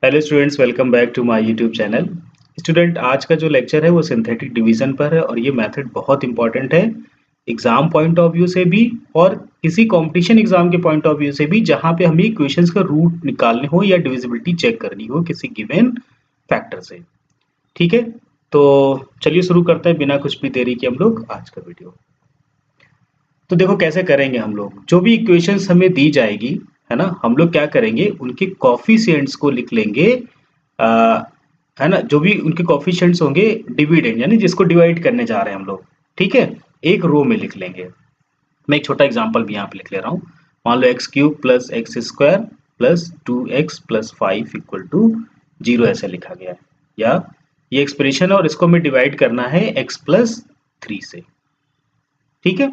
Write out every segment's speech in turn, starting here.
Hello students, welcome back to my YouTube channel. Student, आज का जो लेक्चर है वो सिंथेटिक डिवीजन पर है और ये मेथड बहुत इंपॉर्टेंट है एग्जाम पॉइंट ऑफ व्यू से भी और किसी कंपटीशन एग्जाम के पॉइंट ऑफ व्यू से भी, जहां पे हमें इक्वेशंस का रूट निकालने हो या डिविजिबिलिटी चेक करनी हो किसी गिवन फैक्टर से। ठीक है, तो चलिए शुरू करते हैं बिना कुछ भी देरी के हम लोग आज का वीडियो। तो देखो कैसे करेंगे हम लोग। जो भी इक्वेशंस हमें दी जाएगी, है ना, हम लोग क्या करेंगे, उनके कॉफिशिएंट्स को लिख लेंगे। आ, है ना, जो भी उनके कॉफिशिएंट्स होंगे डिविडेंड, यानी जिसको डिवाइड करने जा रहे हैं हम लोग, ठीक है, एक रो में लिख लेंगे। मैं एक छोटा एग्जांपल भी यहाँ पे लिख ले रहा हूँ। मान लो x cube plus x square plus 2x plus 5 equal to 0 ऐसे लिखा गया है। या ये एक्सप्रेशन है और इसको हमें डिवाइड करना है x प्लस 3 से। ठीक है,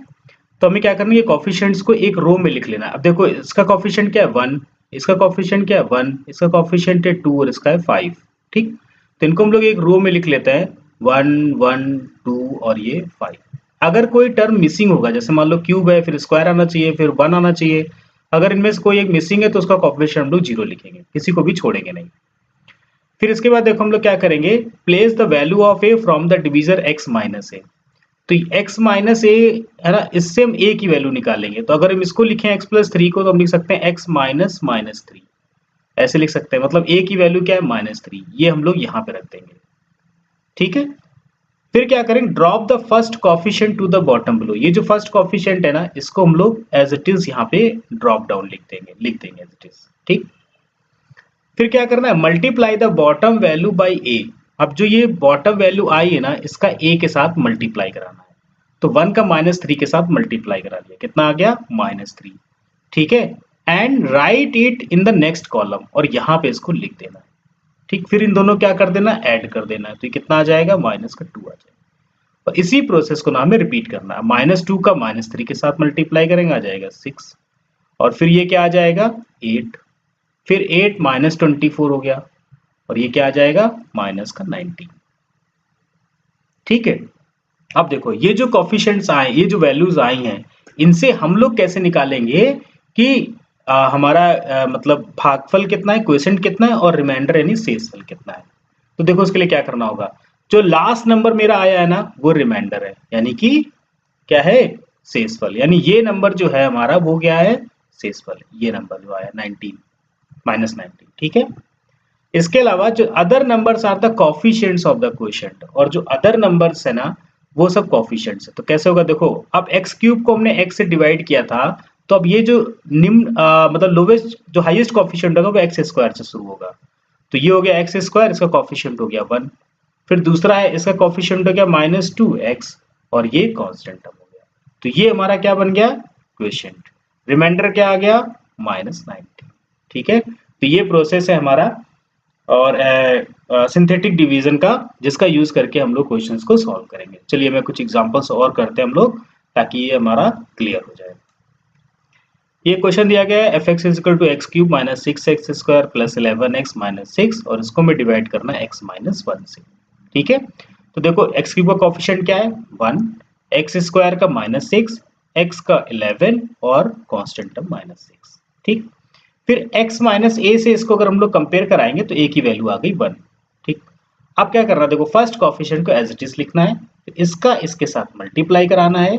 तो हमें क्या करना है, ये कॉफिशिएंट्स को एक रो में लिख लेना है। अब देखो इसका कॉफिशिएंट क्या है 1, इसका कॉफिशिएंट क्या है 1, इसका कॉफिशिएंट है 2 और इसका है 5। ठीक, तो इनको हम लोग एक रो में लिख लेते हैं 1 1 2 और ये 5। अगर कोई टर्म मिसिंग होगा, जैसे मान लो क्यूब है, फिर स्क्वायर आना चाहिए, फिर 1 आना चाहिए, अगर इनमें से कोई एक मिसिंग है तो उसका कॉफिशिएंट हम लोग 0 लिखेंगे, किसी को भी छोड़ेंगे नहीं। फिर इसके बाद देखो हम लोग क्या करेंगे, place the value of a from the divisor x minus a. तो x माइनस ए, है ना, इससे हम a की वैल्यू निकालेंगे। तो अगर हम इसको लिखें x प्लस 3 को, तो हम लिख सकते हैं x माइनस माइनस 3, ऐसे लिख सकते हैं। मतलब a की वैल्यू क्या है -3, ये हम लोग यहाँ पे रख देंगे। ठीक है, फिर क्या करेंगे, drop the first coefficient to the bottom below. ये जो फर्स्ट कॉफिशिएंट है ना, इसको हम लोग एज इट इज यहाँ पे ड्रॉप डाउन लिख देंगे एज इट इज। ठीक, फिर क्या करना है, multiply the bottom value by a. अब जो ये बॉटम वैल्यू आई है ना, इसका a के साथ मल्टीप्लाई कराना है। तो 1 का -3 के साथ मल्टीप्लाई करा दिया, कितना आ गया -3। ठीक है, and right it in the next column, और यहाँ पे इसको लिख देना है। ठीक, फिर इन दोनों क्या कर देना, ऐड कर देना है। तो ये कितना आ जाएगा, -2 आ जाएगा। और इसी प्रोसेस को ना हमें रिपीट करना है। -2 का -3 के साथ मल्टीप्लाई करेंगे, आ जाएगा 6, और फिर ये क्या आ जाएगा 8, फिर 8 -24 हो गया, और ये क्या आ जाएगा -19। ठीक है, अब देखो ये जो कॉफिशिएंट्स आए, ये जो वैल्यूज आई हैं, इनसे हम लोग कैसे निकालेंगे कि हमारा मतलब भागफल कितना है, क्वोशिएंट कितना है, और रिमाइंडर यानी शेषफल कितना है। तो देखो उसके लिए क्या करना होगा, जो लास्ट नंबर मेरा आया है ना, वो रिमाइंडर है, यानी कि क्या है, शेषफल। यानी ये नंबर जो है हमारा वो क्या है, शेषफल। ये नंबर जो आया 19 -19। ठीक है, इसके अलावा जो other numbers are the coefficients of the quotient, और जो अदर नंबर्स है ना, वो सब कॉफिशिएंट्स है। तो कैसे होगा, देखो अब एक्स क्यूब को हमने एक्स से डिवाइड किया था, तो अब ये जो निम्न मतलब लोवेस्ट जो हाईएस्ट कॉफिशिएंट होगा वो एक्स स्क्वायर से शुरू होगा। तो ये हो गया एक्स स्क्वायर, इसका कॉफिशिएंट हो गया 1। फिर दूसरा है, इसका कॉफिशिएंट हो गया -2x, और ये कांस्टेंट टर्म हो गया। तो ये हमारा क्या बन गया, क्वोशिएंट। रिमाइंडर क्या आ गया, -19। ठीक है, तो ये प्रोसेस है हमारा और सिंथेटिक डिवीजन का, जिसका यूज करके हम लोग क्वेश्चंस को सॉल्व करेंगे। चलिए मैं कुछ एग्जांपल्स और करते हैं हम लोग, ताकि ये हमारा क्लियर हो जाए। ये क्वेश्चन दिया गया है f(x = x³ - 6x² + 11x - 6, और इसको मैं डिवाइड करना है x - 1 से। ठीक है, तो देखो x³ का कोफिशिएंट क्या है 1, x² का -6, x का 11 और कांस्टेंट टर्म -6। ठीक, फिर x माइनस ए से इसको अगर हम लोग कंपेयर कराएंगे तो a की वैल्यू आ गई 1। ठीक, अब क्या करना है, देखो फर्स्ट कॉफिशिएंट को एज इट इज लिखना है, फिर इसका इसके साथ मल्टीप्लाई कराना है,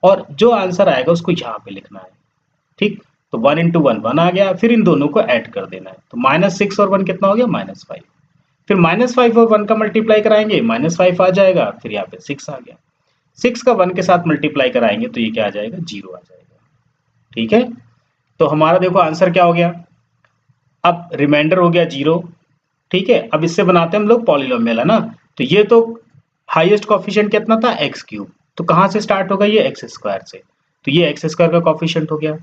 और जो आंसर आएगा उसको यहाँ पे लिखना है। ठीक, तो 1 × 1 1 आ गया, फिर इन दोनों को ऐड कर देना है। तो -6 और 1 कितना हो गया, -5। फिर -5 और 1 का मल्टीप्लाई कराएंगे, -5 आ जाएगा, फिर यहाँ पे 6 आ गया। 6 का 1 के साथ मल्टीप्लाई कराएंगे तो ये क्या आ जाएगा, 0 आ जाएगा। ठीक है, तो हमारा देखो आंसर क्या हो गया, अब रिमाइंडर हो गया 0। ठीक है, अब इससे बनाते हैं हम लोग पॉलिनोमियल, है ना। तो ये तो हाईएस्ट कोफिशिएंट कितना था, x³, तो कहाँ से स्टार्ट होगा, ये x² से। तो ये x² का कोफिशिएंट हो गया,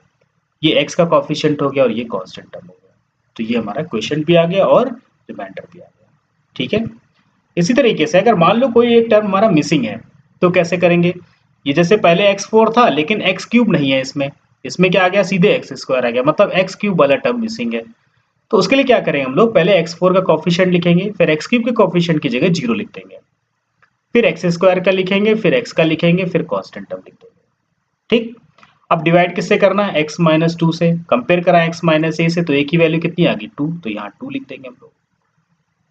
ये x का कोफिशिएंट हो गया, और ये कांस्टेंट टर्म हो गया। तो ये हमारा क्वोशिएंट भी आ गया और रिमाइंडर भी आ गया। ठीक है, इसी तरीके से अगर मान लो कोई एक टर्म हमारा मिसिंग है, तो कैसे करेंगे, ये जैसे पहले x4 था लेकिन x³ नहीं है इसमें, इसमें क्या आ गया, सीधे x² आ गया, मतलब x³ वाला टर्म मिसिंग है। तो उसके लिए क्या करेंगे हम लोग, पहले x4 का कोफिशिएंट लिखेंगे, फिर x³ के कोफिशिएंट की जगह 0 लिख देंगे, फिर x² का लिखेंगे, फिर x का लिखेंगे, फिर कांस्टेंट टर्म लिख देंगे। ठीक, अब डिवाइड किससे करना है, x माइनस 2 से। कंपेयर करा x माइनस ए से, तो a की वैल्यू कितनी आ गई 2, तो यहाँ 2 लिख देंगे हम लोग।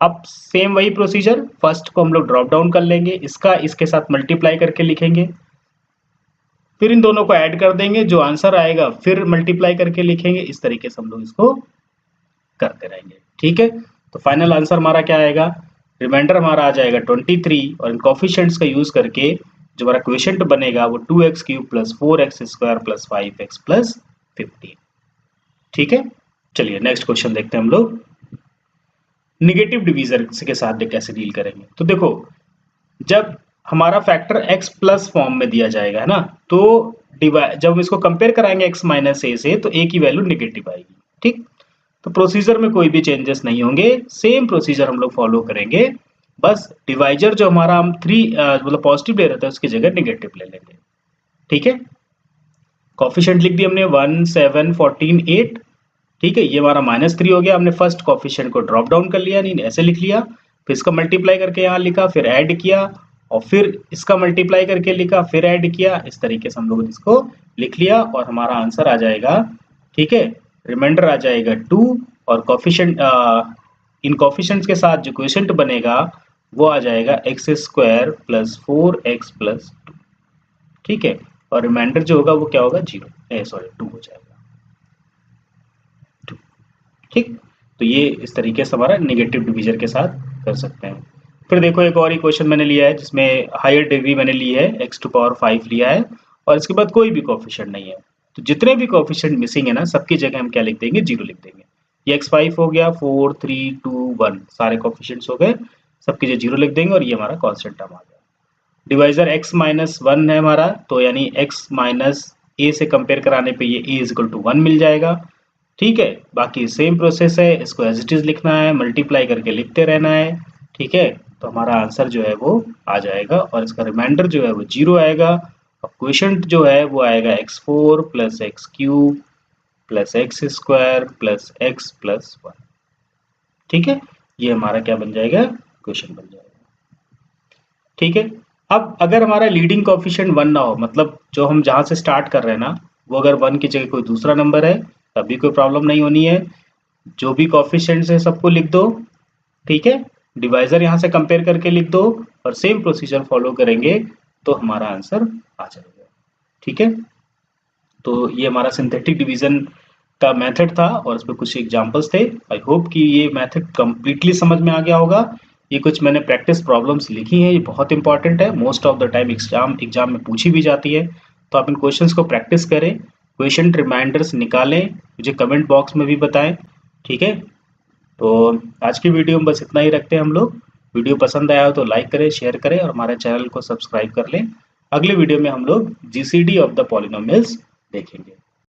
अब सेम वही प्रोसीजर, फर्स्ट को हम लोग ड्रॉप डाउन कर लेंगे, इसका इसके साथ मल्टीप्लाई करके लिखेंगे, फिर इन दोनों को ऐड कर देंगे, जो आंसर आएगा फिर मल्टीप्लाई करके लिखेंगे। इस तरीके से हम लोग इसको करते रहेंगे, ठीक है। तो फाइनल आंसर हमारा क्या आएगा, रिमाइंडर हमारा आ जाएगा 23, और इन कोफिशिएंट्स का यूज करके जो हमारा क्वोशिएंट बनेगा वो 2x cube plus 4x square plus 5x plus 15, ठीक है। चलिए नेक्स्ट क्वेश्चन देखते हैं हम लोग, निगेटिव डिवीजन के साथ कैसे डील करेंगे। तो देखो, जब हमारा फैक्टर x प्लस फॉर्म में दिया जाएगा, है ना, तो जब इसको कंपेयर कराएंगे x माइनस ए से, तो a की वैल्यू निगेटिव आएगी, ठीक। तो प्रोसीजर में कोई भी चेंजेस नहीं होंगे, सेम प्रोसीजर हम लोग फॉलो करेंगे, बस डिवाइजर जो हमारा हम 3 मतलब पॉजिटिव ले रहे थे उसकी जगह निगेटिव ले लेंगे, ठीक है। कॉफिशिएंट लिख दिया हमने 1, 7, 14, 8, ठीक है। ये हमारा -3 हो गया, हमने फर्स्ट कॉफिशिएंट को ड्रॉप डाउन कर लिया, नहीं ऐसे लिख लिया, फिर इसका मल्टीप्लाई करके यहाँ लिखा, फिर ऐड किया, और फिर इसका मल्टीप्लाई करके लिखा, फिर ऐड किया। इस तरीके से हम लोग इसको लिख लिया और हमारा आंसर आ जाएगा, ठीक है। रिमाइंडर आ जाएगा 2, और कॉफिशिएंट इन कॉफिशिएंट्स के साथ जो क्वोशिएंट बनेगा वो आ जाएगा x square plus 4x plus 2, ठीक है। और रिमाइंडर जो होगा वो क्या होगा, 2 हो जाएगा, 2, ठीक। तो ये इस तरीके से हमारा नेगेटिव डिवीजन के साथ कर सकते हैं। फिर देखो एक और इक्वेशन मैंने लिया है जिसमें हायर डिग्री मैंने ली है, x टू पावर 5 लिया है, और इसके बाद कोई भी कोफिशिएंट नहीं है। तो जितने भी कोफिशिएंट मिसिंग है ना, सबकी जगह हम क्या लिख देंगे, 0 लिख देंगे। ये x5 हो गया, 4, 3, 2, 1 सारे कोफिशिएंट्स हो गए, सबकी जगह 0 लिख देंगे, और ये हमारा कांस्टेंट टर्म आ गया। डिवाइजर x माइनस 1 है हमारा, तो यानी x माइनस ए से कंपेयर कराने पे ये a इज इक्वल टू 1 मिल जाएगा, ठीक है। बाकी सेम प्रोसेस है, इसको एज इट इज लिखना है, मल्टीप्लाई करके लिखते रहना है, ठीक है। तो हमारा आंसर जो है वो आ जाएगा, और इसका रिमाइंडर जो है वो 0 आएगा, और क्वोशिएंट जो है वो आएगा x4 plus x cube plus x square plus x plus 1, ठीक है। ये हमारा क्या बन जाएगा, क्वेश्चन बन जाएगा, ठीक है। अब अगर हमारा लीडिंग कोफिशिएंट 1 ना हो, मतलब जो हम जहां से स्टार्ट कर रहे हैं ना, वो अगर 1 की जगह कोई दूसरा नंबर है, तब भी कोई प्रॉब्लम नहीं होनी है। जो भी कोफिशिएंट्स है सबको लिख दो, ठीक है। डिवाइजर यहाँ से कंपेयर करके लिख दो, और सेम प्रोसीजर फॉलो करेंगे तो हमारा आंसर आ जाएगा, ठीक है। तो ये हमारा सिंथेटिक डिवीजन का मेथड था, और इसमें कुछ एग्जांपल्स थे। आई होप कि ये मेथड कंप्लीटली समझ में आ गया होगा। ये कुछ मैंने प्रैक्टिस प्रॉब्लम्स लिखी हैं, ये बहुत इंपॉर्टेंट है, most of the time exam में पूछी भी जाती है। तो आप इन क्वेश्चंस को प्रैक्टिस करें, क्वेश्चन रिमाइंडर्स निकालें, मुझे कमेंट बॉक्स में भी बताएं, ठीक है। तो आज की वीडियो में बस इतना ही रखते हैं हम लोग। वीडियो पसंद आया हो तो लाइक करें, शेयर करें, और हमारे चैनल को सब्सक्राइब कर लें। अगले वीडियो में हम लोग जीसीडी ऑफ द पॉलिनोमियल्स देखेंगे।